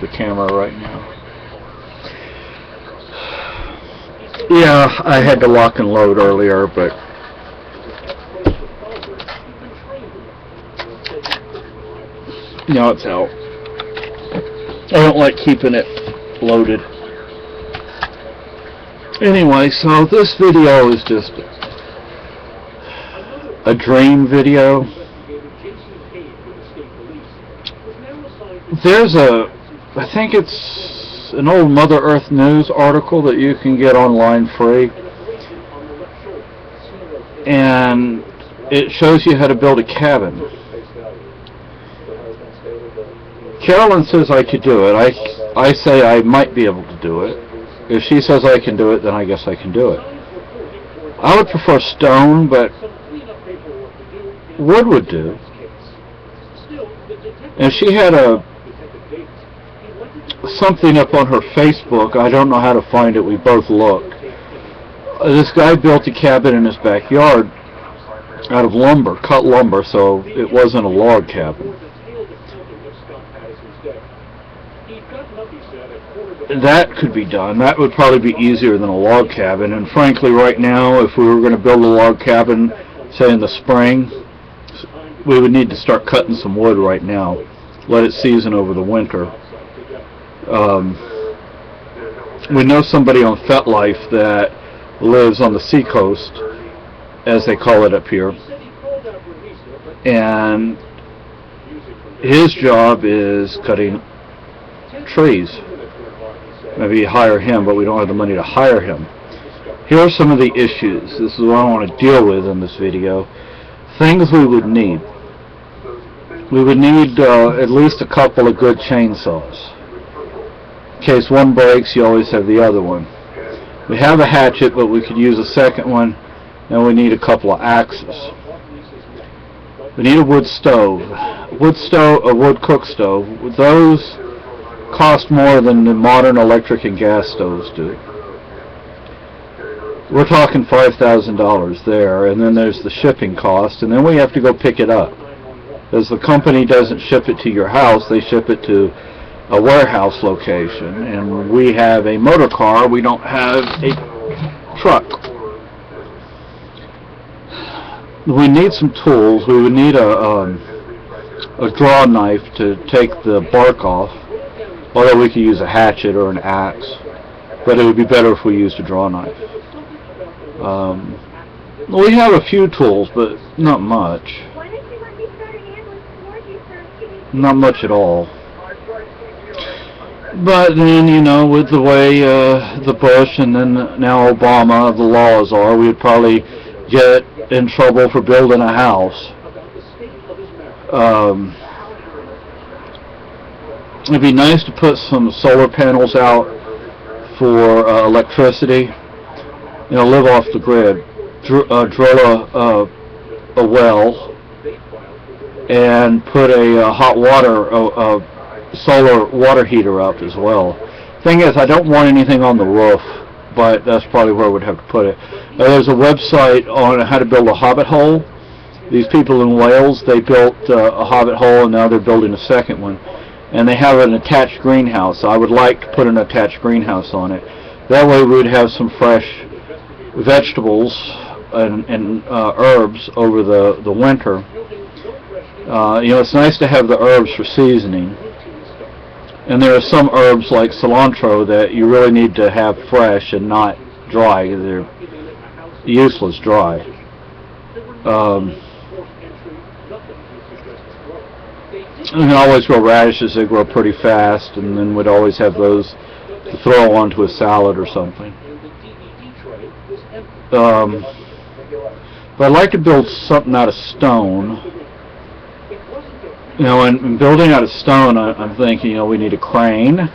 the camera right now. Yeah, I had to lock and load earlier, but now it's out. I don't like keeping it loaded. Anyway, so this video is just a dream video. There's I think it's an old Mother Earth News article that you can get online free, and it shows you how to build a cabin. Carolyn says I could do it. I say I might be able to do it. If she says I can do it, then I guess I can do it. I would prefer stone, but wood would do. And she had something up on her Facebook. I don't know how to find it. We both looked. This guy built a cabin in his backyard out of lumber, cut lumber, so it wasn't a log cabin. That could be done. That would probably be easier than a log cabin. And frankly, right now, if we were going to build a log cabin, say in the spring, we would need to start cutting some wood right now. Let it season over the winter. We know somebody on FetLife that lives on the seacoast, as they call it up here, and his job is cutting trees. Maybe hire him, but we don't have the money to hire him. Here are some of the issues. This is what I want to deal with in this video. Things we would need. We would need at least a couple of good chainsaws. In case one breaks, you always have the other one. We have a hatchet, but we could use a second one, and we need a couple of axes. We need a wood stove. A wood cook stove. Those cost more than the modern electric and gas stoves do. We're talking $5,000 there, and then there's the shipping cost, and then we have to go pick it up. Because the company doesn't ship it to your house, they ship it to a warehouse location, and we have a motor car, we don't have a truck. We need some tools. We would need a draw knife to take the bark off, although we could use a hatchet or an axe, but it would be better if we used a draw knife. We have a few tools, but not much. Not much at all. But then, you know, with the way the Bush and then now Obama, the laws are, we'd probably get in trouble for building a house. It'd be nice to put some solar panels out for electricity. You know, live off the grid. Drill a well and put a hot water, solar water heater up as well. Thing is, I don't want anything on the roof, but that's probably where we'd have to put it. There's a website on how to build a hobbit hole. These people in Wales, they built a hobbit hole, and now they're building a second one. And they have an attached greenhouse. I would like to put an attached greenhouse on it. That way we would have some fresh vegetables and herbs over the winter. You know, it's nice to have the herbs for seasoning. And there are some herbs like cilantro that you really need to have fresh and not dry. They're useless dry. You can always grow radishes. They grow pretty fast, and then we'd always have those to throw onto a salad or something. But I'd like to build something out of stone. You know, and building out of stone, I'm thinking, you know, we need a crane,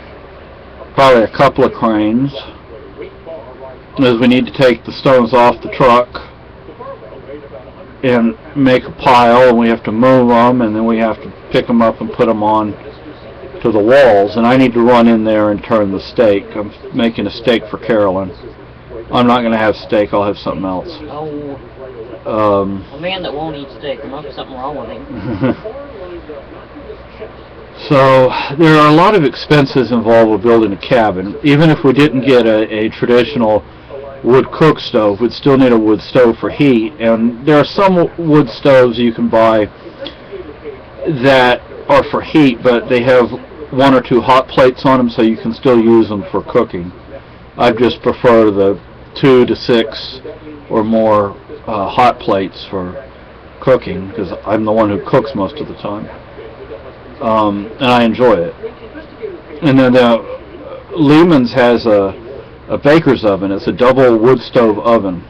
probably a couple of cranes, because we need to take the stones off the truck and make a pile, and we have to move them, and then we have to pick them up and put them on to the walls, and I need to run in there and turn the steak. I'm making a steak for Carolyn. I'm not going to have steak, I'll have something else. A man that won't eat steak, there must be something wrong with him. So there are a lot of expenses involved with building a cabin. Even if we didn't get a traditional wood cook stove, we'd still need a wood stove for heat. And there are some wood stoves you can buy that are for heat, but they have 1 or 2 hot plates on them, so you can still use them for cooking. I just prefer the 2 to 6 or more hot plates for cooking, because I'm the one who cooks most of the time, and I enjoy it. And then Lehman's has a baker's oven. It's a double wood stove oven,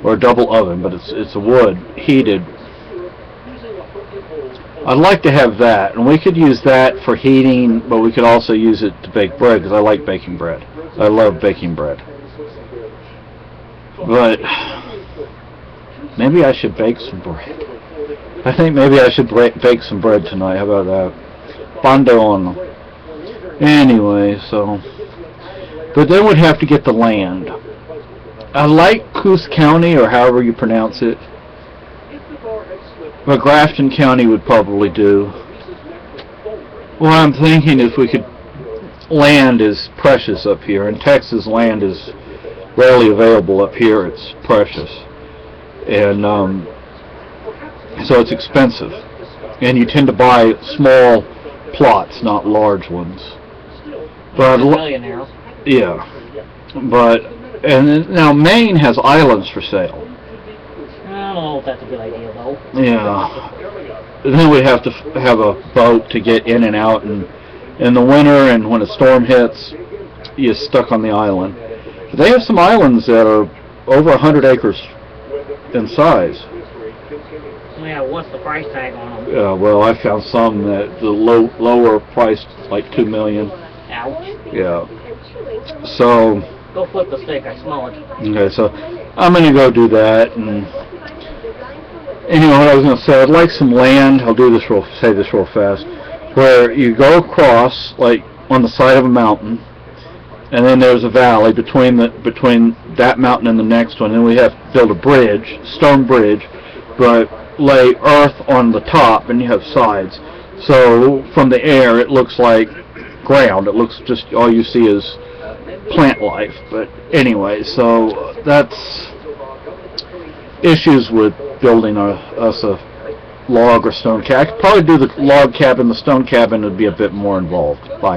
or a double oven, but it's a wood heated. I'd like to have that, and we could use that for heating, but we could also use it to bake bread, because I like baking bread. I love baking bread. But maybe I should bake some bread. I think maybe I should bake some bread tonight. How about that? Bandon. Anyway, so... But then we'd have to get the land. I like Coos County, or however you pronounce it. But Grafton County would probably do. What I'm thinking is land is precious up here. In Texas, land is rarely available. Up here, it's precious. And so it's expensive. And you tend to buy small plots, not large ones. But yeah. But now Maine has islands for sale. I don't know if that's a good idea, though. Yeah. Then we have to have a boat to get in and out, and in the winter and when a storm hits, you're stuck on the island. But they have some islands that are over 100 acres in size. Yeah, what's the price tag on them? Yeah, well, I found some that the lower priced, like $2 million. Ouch. Yeah. So. Go flip the stick. I smell it. Okay, so I'm gonna go do that. And anyway, what I was gonna say, I'd like some land. I'll say this real fast. Where you go across, like on the side of a mountain, and then there's a valley between that mountain and the next one, and we have to build a bridge, stone bridge, but lay earth on the top, and you have sides. So from the air, it looks like ground. It looks just, all you see is plant life. But anyway, so that's issues with building us a log or stone cabin. I could probably do the log cabin. The stone cabin would be a bit more involved. Bye.